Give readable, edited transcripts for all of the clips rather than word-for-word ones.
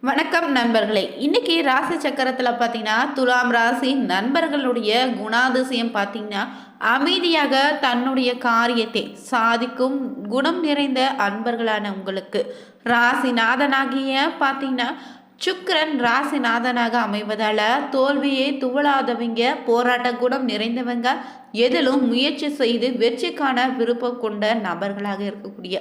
வணக்கம் நண்பர்களே. இன்னைக்கு ராசி சக்கரத்தில் பார்த்தீங்கன்னா துலாம் ராசி நண்பர்களுடைய குணாதிசயம் பார்த்தீங்கன்னா அமைதியாக தன்னுடைய காரியத்தை சாதிக்கும் குணம் நிறைந்த அன்பர்களான உங்களுக்கு ராசிநாதனாகிய பார்த்தீங்கன்னா சுக்கிரன் ராசிநாதனாக அமைவதால் தோல்வியை துவளாதவங்க, போராட்ட குணம் நிறைந்தவங்க, எதிலும் முயற்சி செய்து வெற்றிக்கான விருப்பம் கொண்ட நபர்களாக இருக்கக்கூடிய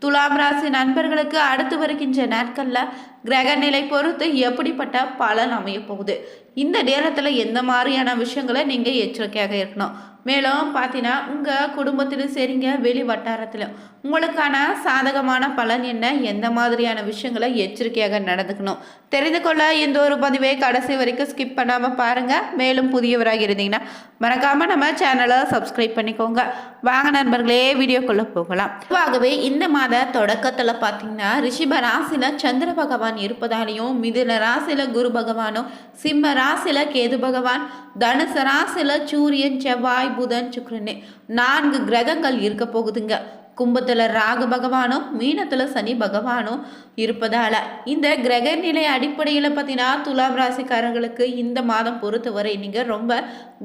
துலாம் ராசி நண்பர்களுக்கு அடுத்து வருகின்ற நாட்களில் கிரக நிலை பொறுத்து எப்படிப்பட்ட பலன் அமைய போகுது, இந்த நேரத்தில் எந்த மாதிரியான விஷயங்களை நீங்கள் எச்சரிக்கையாக இருக்கணும். மேலும் பார்த்தீங்கன்னா உங்கள் குடும்பத்திலும் சரிங்க, வெளி வட்டாரத்திலும் உங்களுக்கான சாதகமான பலன் என்ன, எந்த மாதிரியான விஷயங்களை எச்சரிக்கையாக நடந்துக்கணும் தெரிந்து கொள்ள இந்த ஒரு பதிவை கடைசி வரைக்கும் ஸ்கிப் பண்ணாமல் பாருங்கள். மேலும் புதியவராக இருந்தீங்கன்னா மறக்காமல் நம்ம சேனலை சப்ஸ்கிரைப் பண்ணிக்கோங்க. வாங்க நண்பர்களே, வீடியோக்குள்ளே போகலாம். பொதுவாகவே இந்த மாத தொடக்கத்தில் பார்த்தீங்கன்னா ரிஷப ராசியில் சந்திர பகவான் இருப்பதாலையும், மிதுன ராசியில் குரு பகவானும், சிம்ம ராசியில் கேது பகவான், தனுசு ராசியில் சூரியன், செவ்வாய், புதன், சுக்கிரன் 4 கிரகங்கள் இருக்க போகுதுங்க. கும்பத்தில் ராகு பகவானும், மீனத்தில் சனி பகவானும் இருப்பதால் இந்த கிரக நிலை அடிப்படையில் பார்த்தீங்கன்னா துலாம் ராசிக்காரர்களுக்கு இந்த மாதம் பொறுத்தவரை நீங்கள் ரொம்ப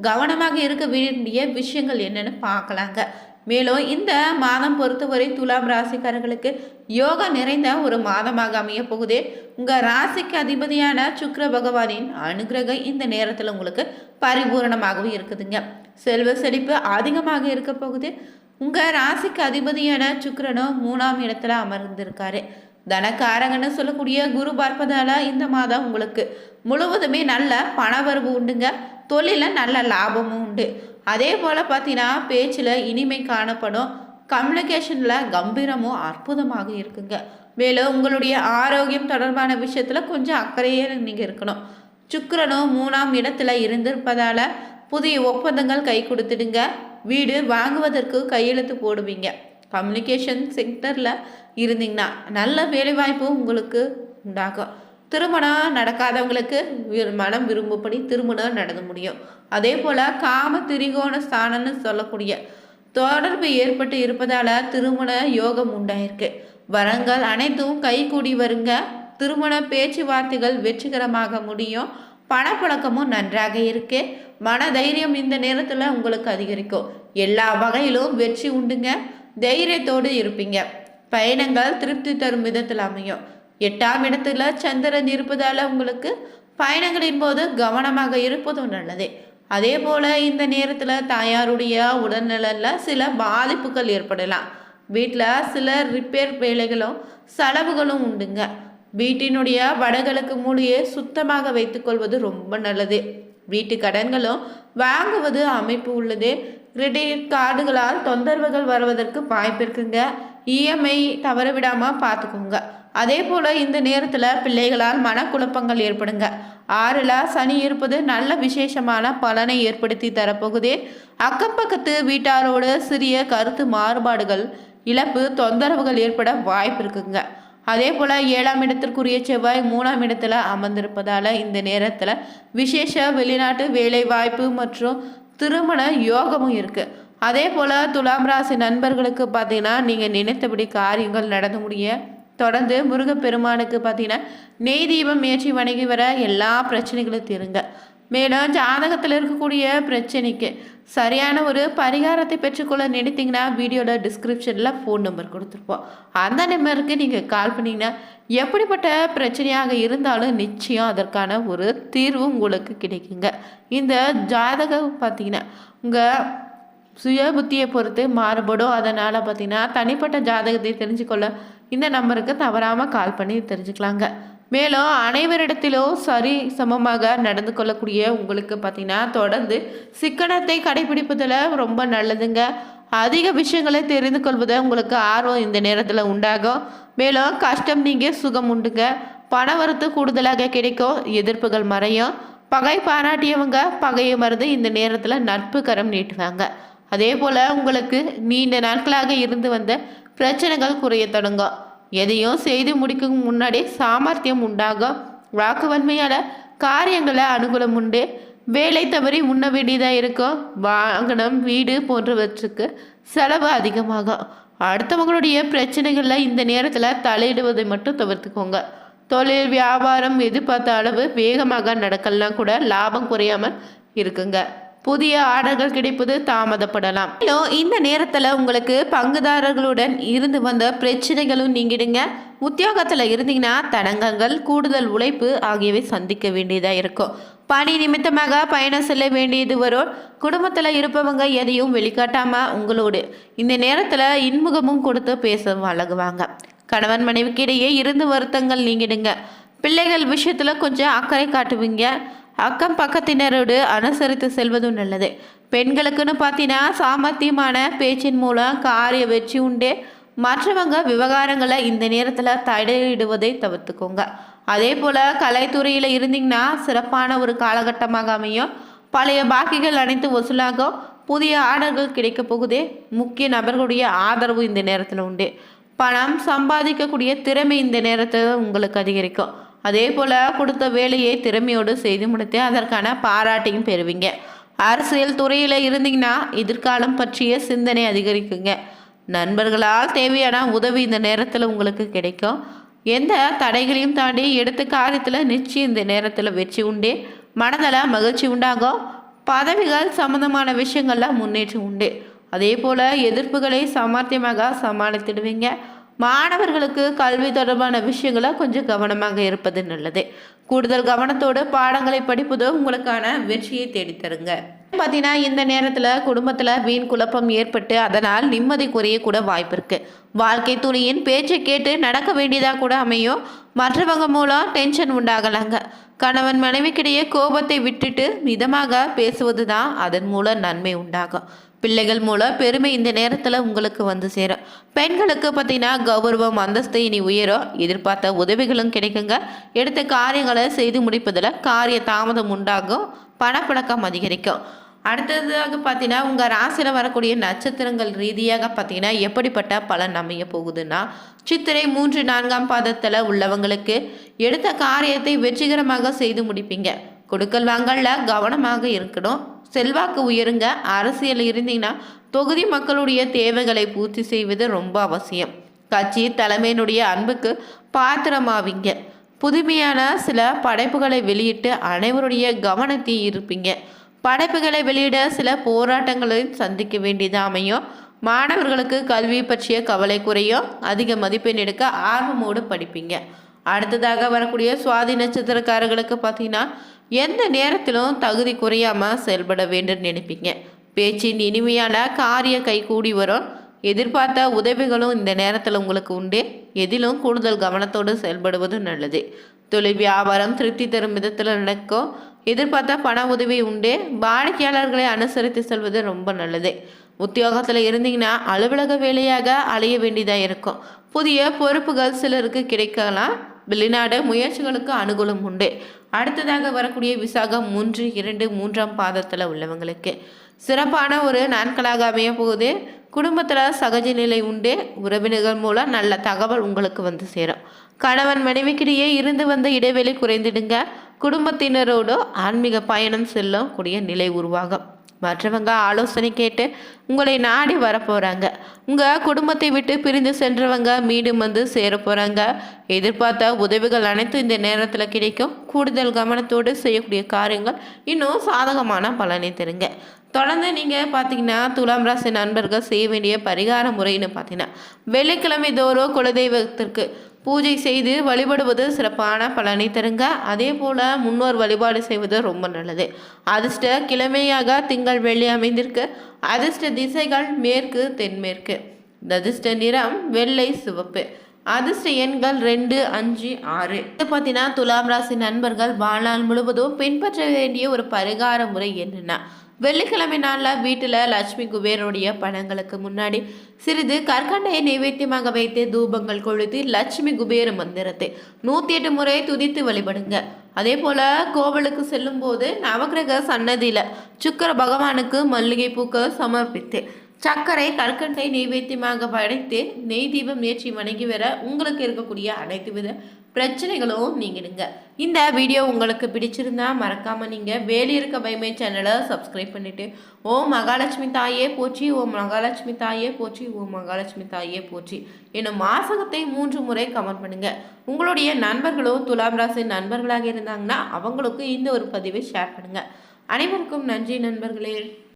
கவனமாக இருக்க வேண்டிய விஷயங்கள் என்னென்னு பார்க்கலாங்க. மேலும் இந்த மாதம் பொறுத்தவரை துலாம் ராசிக்காரர்களுக்கு யோகா நிறைந்த ஒரு மாதமாக அமைய போகுது. உங்கள் ராசிக்கு அதிபதியான சுக்கிர பகவானின் அனுகிரகம் இந்த நேரத்தில் உங்களுக்கு பரிபூரணமாகவும் இருக்குதுங்க. செல்வ செழிப்பு அதிகமாக இருக்க போகுது. உங்கள் ராசிக்கு அதிபதியான சுக்கிரனும் 3ஆம் இடத்துல அமர்ந்திருக்காரு. தனக்காரங்கன்னு சொல்லக்கூடிய குரு பார்ப்பதால இந்த மாதம் உங்களுக்கு முழுவதுமே நல்ல பணவரவு உண்டுங்க. தொழிலில் நல்ல லாபமும் உண்டு. அதே போல் பார்த்தீங்கன்னா பேச்சில் இனிமை காணப்படும். கம்யூனிகேஷனில் கம்பீரமும் அற்புதமாக இருக்குங்க. மேலும் உங்களுடைய ஆரோக்கியம் தொடர்பான விஷயத்தில் கொஞ்சம் அக்கறையே நீங்கள் இருக்கணும். சுக்கிரனும் 3ஆம் இடத்துல இருந்திருப்பதால் புதிய ஒப்பந்தங்கள் கை கொடுத்துடுங்க. வீடு வாங்குவதற்கு கையெழுத்து போடுவீங்க. கம்யூனிகேஷன் செக்டரில் இருந்தீங்கன்னா நல்ல வேலைவாய்ப்பு உங்களுக்கு உண்டாகும். திருமணம் நடக்காதவங்களுக்கு மனம் விரும்பப்படி திருமணம் நடந்து முடியும். அதே போல் காம திரிகோண ஸ்தானம்னு சொல்லக்கூடிய தொடர்பு ஏற்பட்டு இருப்பதால் திருமண யோகம் உண்டாயிருக்கு. வரங்கள் அனைத்தும் கைகூடி வருங்க. திருமண பேச்சுவார்த்தைகள் வெற்றிகரமாக முடியும். பணப்பழக்கமும் நன்றாக இருக்கு. மன தைரியம் இந்த நேரத்தில் உங்களுக்கு அதிகரிக்கும். எல்லா வகையிலும் வெற்றி உண்டுங்க. தைரியத்தோடு இருப்பீங்க. பயணங்கள் திருப்தி தரும் விதத்தில் அமையும். 8ஆம் இடத்துல சந்திரன் இருப்பதால் உங்களுக்கு பயணங்களின் போது கவனமாக இருப்பதும் நல்லது. அதே போல் இந்த நேரத்தில் தாயாருடைய உடல்நலில் சில பாதிப்புகள் ஏற்படலாம். வீட்டில் சில ரிப்பேர் வேலைகளும் செலவுகளும் உண்டுங்க. வீட்டினுடைய வடகிழக்கு மூலையை சுத்தமாக வைத்துக்கொள்வது ரொம்ப நல்லது. வீட்டு கடன்களும் வாங்குவது அமைப்பு உள்ளது. கிரெடிட் கார்டுகளால் தொந்தரவுகள் வருவதற்கு வாய்ப்பு இருக்குங்க. இஎம்ஐ தவறவிடாமல் பார்த்துக்கோங்க. அதே போல் இந்த நேரத்தில் பிள்ளைகளால் மனக்குழப்பங்கள் ஏற்படுங்க. 6ல் சனி இருப்பது நல்ல விசேஷமான பலனை ஏற்படுத்தி தரப்போகுது. அக்கம் பக்கத்து வீட்டாரோடு சிறிய கருத்து மாறுபாடுகள், இழப்பு, தொந்தரவுகள் ஏற்பட வாய்ப்பு இருக்குங்க. அதே போல் 7ஆம் இடத்திற்குரிய செவ்வாய் 3ஆம் இடத்துல அமர்ந்திருப்பதால் இந்த நேரத்தில் விசேஷ வெளிநாட்டு வேலை வாய்ப்பு மற்றும் திருமண யோகமும் இருக்குது. அதே போல் துலாம் ராசி நண்பர்களுக்கு பார்த்தீங்கன்னா நீங்கள் நினைத்தபடி காரியங்கள் நடந்து முடிய தொடர்ந்து முருகப்பெருமானுக்கு பார்த்தீங்கன்னா நெய் தீபம் ஏற்றி வணங்கி வர எல்லா பிரச்சனைகளும் தீருங்க. மேலும் ஜாதகத்தில் இருக்கக்கூடிய பிரச்சனைக்கு சரியான ஒரு பரிகாரத்தை பெற்றுக்கொள்ள நினைத்தீங்கன்னா வீடியோட டிஸ்கிரிப்ஷனில் ஃபோன் நம்பர் கொடுத்துருப்போம். அந்த நம்பருக்கு நீங்கள் கால் பண்ணிங்கன்னா எப்படிப்பட்ட பிரச்சனையாக இருந்தாலும் நிச்சயம் அதற்கான ஒரு தீர்வு உங்களுக்கு கிடைக்குங்க. இந்த ஜாதகம் பார்த்தீங்கன்னா உங்கள் சுய புத்தியை பொறுத்து மாறுபடும். அதனால் பார்த்தீங்கன்னா தனிப்பட்ட ஜாதகத்தை தெரிஞ்சுக்கொள்ள இந்த நம்பருக்கு தவறாமல் கால் பண்ணி தெரிஞ்சுக்கலாங்க. மேலும் அனைவரிடத்திலும் சரி சமமாக நடந்து கொள்ளக்கூடிய உங்களுக்கு பார்த்தீங்கன்னா தொடர்ந்து சிக்கனத்தை கடைபிடிப்பதில் ரொம்ப நல்லதுங்க. அதிக விஷயங்களை தெரிந்து கொள்வதை உங்களுக்கு ஆர்வம் இந்த நேரத்தில் உண்டாகும். மேலும் கஷ்டம் நீங்கள் சுகம் உண்டுங்க. பண வரத்து கூடுதலாக கிடைக்கும். எதிர்ப்புகள் மறையும். பகை பாராட்டியவங்க பகையை மறந்து இந்த நேரத்தில் நட்பு கரம் நீட்டுவாங்க. அதே போல் உங்களுக்கு நீண்ட நாட்களாக இருந்து வந்த பிரச்சனைகள் குறைய தொடங்கும். எதையும் செய்து முடிக்கும் முன்னாடி சாமர்த்தியம் உண்டாகும். வாக்குவன்மையால் காரியங்களை அனுகூலம் உண்டு. வேலை தவறி முன்ன வேண்டியதாக இருக்கும். வாகனம், வீடு போன்றவற்றுக்கு செலவு அதிகமாகும். அடுத்தவங்களுடைய பிரச்சனைகளில் இந்த நேரத்தில் தலையிடுவதை மட்டும் தவிர்த்துக்கோங்க. தொழில் வியாபாரம் எதிர்பார்த்த அளவு வேகமாக நடக்கலாம் கூட லாபம் குறையாமல் இருக்குங்க. புதிய ஆர்டர்கள் கிடைப்பது தாமதப்படலாம். மேலும் இந்த நேரத்தில் உங்களுக்கு பங்குதாரர்களுடன் இருந்து வந்த பிரச்சனைகளும் நீங்கிடுங்க. உத்தியோகத்தில் இருந்தீங்கன்னா தடங்கல்கள், கூடுதல் உழைப்பு ஆகியவை சந்திக்க வேண்டியதாக இருக்கும். பணி நிமித்தமாக பயணம் செல்ல வேண்டியது வரும். குடும்பத்தில் இருப்பவங்க எதையும் வெளிக்காட்டாமல் உங்களோடு இந்த நேரத்தில் இன்முகமும் கொடுத்து பேச வழங்குவாங்க. கணவன் மனைவிக்கு இடையே இருந்து வருத்தங்கள் நீங்கிடுங்க. பிள்ளைகள் விஷயத்தில் கொஞ்சம் அக்கறை காட்டுவீங்க. அக்கம் பக்கத்தினரோடு அனுசரித்து செல்வதும் நல்லது. பெண்களுக்குன்னு பார்த்தீங்கன்னா சாமர்த்தியமான பேச்சின் மூலம் காரிய வெற்றி உண்டு. மற்றவங்க விவகாரங்களை இந்த நேரத்தில் தடையிடுவதை தவிர்த்துக்கோங்க. அதே போல் கலைத்துறையில் இருந்தீங்கன்னா சிறப்பான ஒரு காலகட்டமாக அமையும். பழைய பாக்கிகள் அனைத்து வசூலாகும். புதிய ஆர்டர்கள் கிடைக்க போகுதே. முக்கிய நபர்களுடைய ஆதரவு இந்த நேரத்தில் உண்டு. பணம் சம்பாதிக்கக்கூடிய திறமை இந்த நேரத்தில் உங்களுக்கு அதிகரிக்கும். அதே போல் கொடுத்த வேலையை திறமையோடு செய்து முடித்து அதற்கான பாராட்டையும் பெறுவீங்க. அரசியல் துறையில் இருந்தீங்கன்னா எதிர்காலம் பற்றிய சிந்தனை அதிகரிக்குங்க. நண்பர்களால் தேவையான உதவி இந்த நேரத்தில் உங்களுக்கு கிடைக்கும். எந்த தடைகளையும் தாண்டி எடுத்த காரியத்தில் நிச்சயம் இந்த நேரத்தில் வெற்றி உண்டு. மனதில் மகிழ்ச்சி உண்டாகும். பதவிகள் சம்பந்தமான விஷயங்களில் முன்னேற்றம் உண்டு. அதே போல் எதிர்ப்புகளை சாமர்த்தியமாக சமாளித்திடுவீங்க. மாணவர்களுக்கு கல்வி தொடர்பான விஷயங்களை கொஞ்சம் கவனமாக இருப்பது நல்லது. கூடுதல் கவனத்தோடு பாடங்களை படிப்பது உங்களுக்கான வெற்றியை தேடித்தருங்க. பார்த்தீங்கன்னா இந்த நேரத்தில் குடும்பத்தில் வீண் குழப்பம் ஏற்பட்டு அதனால் நிம்மதி குறைய கூட வாய்ப்பு இருக்குது. வாழ்க்கை துணையின் பேச்சை கேட்டு நடக்க வேண்டியதாக கூட அமையும். மற்றவங்க மூலம் டென்ஷன் உண்டாகலாங்க. கணவன் மனைவிக்கிடையே கோபத்தை விட்டுட்டு மிதமாக பேசுவது தான் அதன் மூலம் நன்மை உண்டாகும். பிள்ளைகள் மூலம் பெருமை இந்த நேரத்தில் உங்களுக்கு வந்து சேரும். பெண்களுக்கு பார்த்தீங்கன்னா கௌரவம், அந்தஸ்து இனி உயரும். எதிர்பார்த்த உதவிகளும் கிடைக்குங்க. எடுத்த காரியங்களை செய்து முடிப்பதில் காரிய தாமதம் உண்டாகும். பணப்பழக்கம் அதிகரிக்கும். அடுத்ததாக பார்த்தீங்கன்னா உங்கள் ராசியில் வரக்கூடிய நட்சத்திரங்கள் ரீதியாக பார்த்தீங்கன்னா எப்படிப்பட்ட பலன் அமைய போகுதுன்னா, சித்திரை 3, 4ஆம் பாதத்தில் உள்ளவங்களுக்கு எடுத்த காரியத்தை வெற்றிகரமாக செய்து முடிப்பீங்க. கொடுக்கல் வாங்கல கவனமாக இருக்கணும். செல்வாக்கு உயருங்க. அரசியல் இருந்தீங்கன்னா தொகுதி மக்களுடைய தேவைகளை பூர்த்தி செய்வது ரொம்ப அவசியம். கட்சி தலைமையினுடைய அன்புக்கு பாத்திரமாவீங்க. புதுமையான சில படைப்புகளை வெளியிட்டு அனைவருடைய கவனத்தை இருப்பீங்க. படைப்புகளை வெளியிட சில போராட்டங்களையும் சந்திக்க வேண்டியது அமையும். மாணவர்களுக்கு கல்வி பற்றிய கவலை குறையும். அதிக மதிப்பெண் எடுக்க ஆர்வமோடு படிப்பீங்க. அடுத்ததாக வரக்கூடிய சுவாதி நட்சத்திரக்காரர்களுக்கு பார்த்தீங்கன்னா எந்த நேரத்திலும் தகுதி குறையாமல் செயல்பட வேண்டும் நினைப்பீங்க. பேச்சின் இனிமையான காரிய கைகூடி வரும். எதிர்பார்த்த உதவிகளும் இந்த நேரத்தில் உங்களுக்கு உண்டு. எதிலும் கூடுதல் கவனத்தோடு செயல்படுவது நல்லது. தொழில் வியாபாரம் திருப்தி தரும் விதத்தில் நடக்கும். எதிர்பார்த்த பண உதவி உண்டு. வாடிக்கையாளர்களை அனுசரித்து செல்வது ரொம்ப நல்லது. உத்தியோகத்தில் இருந்தீங்கன்னா அலுவலக வேலையாக அலைய வேண்டியதாக இருக்கும். புதிய பொறுப்புகள் சிலருக்கு கிடைக்கலாம். வெளிநாடு முயற்சிகளுக்கு அனுகூலம் உண்டு. அடுத்ததாக வரக்கூடிய விசாகம் 3, 2, 3ஆம் பாதத்தில் உள்ளவங்களுக்கு சிறப்பான ஒரு நாட்களாக அமைய போகுது. குடும்பத்தில் சகஜ நிலை உண்டு. உறவினர்கள் மூலம் நல்ல தகவல் உங்களுக்கு வந்து சேரும். கணவன் மனைவிக்கிடையே இருந்து வந்த இடைவெளி குறைந்துடுங்க. குடும்பத்தினரோடு ஆன்மீக பயணம் செல்லும் கூடிய நிலை உருவாகும். மற்றவங்க ஆலோசனை கேட்டு உங்களை நாடி வரப்போகிறாங்க. உங்கள் குடும்பத்தை விட்டு பிரிந்து சென்றவங்க மீண்டும் வந்து சேர போகிறாங்க. எதிர்பார்த்த உதவிகள் அனைத்தும் இந்த நேரத்தில் கிடைக்கும். கூடுதல் கவனத்தோடு செய்யக்கூடிய காரியங்கள் இன்னும் சாதகமான பலனை தருங்க. தொடர்ந்து நீங்கள் பார்த்தீங்கன்னா துலாம் ராசி நண்பர்கள் செய்ய வேண்டிய பரிகார முறைன்னு பார்த்தீங்கன்னா வெள்ளிக்கிழமை தோறும் குலதெய்வத்திற்கு பூஜை செய்து வழிபடுவது சிறப்பான பலனை தருங்க. அதே போல் முன்னோர் வழிபாடு செய்வது ரொம்ப நல்லது. அதிர்ஷ்ட கிழமையாக திங்கள், வெள்ளி அமைந்திருக்கு. அதிர்ஷ்ட திசைகள் மேற்கு, தென்மேற்கு. அதிர்ஷ்ட நிறம் வெள்ளை, சிவப்பு. அதிர்ஷ்ட எண்கள் 2, 5, 6. இது பார்த்தீங்கன்னா துலாம் ராசி நண்பர்கள் வாழ்நாள் முழுவதும் பின்பற்ற வேண்டிய ஒரு பரிகார முறை என்னென்னா, வெள்ளிக்கிழமை நாளில் வீட்டில் லட்சுமி குபேரனுடைய படங்களுக்கு முன்னாடி சிறிது கற்கண்டையை நைவேத்தியமாக வைத்து தூபங்கள் கொளுத்தி லட்சுமி குபேர மந்திரத்தை 108 முறை துதித்து வழிபடுங்க. அதே போல் கோவிலுக்கு செல்லும் போது நவகிரக சன்னதியில் சுக்கிர பகவானுக்கு மல்லிகை பூக்கள் சமர்ப்பித்து சர்க்கரை கற்கண்டை நைவேத்தியமாக படைத்து நெய் தீபம் ஏற்றி வணங்கி வர உங்களுக்கு இருக்கக்கூடிய அனைத்து வித பிரச்சனைகளும் நீங்கிடுங்க. இந்த வீடியோ உங்களுக்கு பிடிச்சிருந்தா மறக்காமல் நீங்கள் வேலி இருக்க பைமை சேனலை சப்ஸ்கிரைப் பண்ணிவிட்டு ஓம் மகாலட்சுமி தாயே போற்றி, ஓம் மகாலட்சுமி தாயே போற்றி, ஓம் மகாலட்சுமி தாயே போற்றி என்னும் வாசகத்தை 3 முறை கமெண்ட் பண்ணுங்கள். உங்களுடைய நண்பர்களோ துலாம் ராசி நண்பர்களாக இருந்தாங்கன்னா அவங்களுக்கு இந்த ஒரு பதிவை ஷேர் பண்ணுங்கள். அனைவருக்கும் நன்றி நண்பர்களே.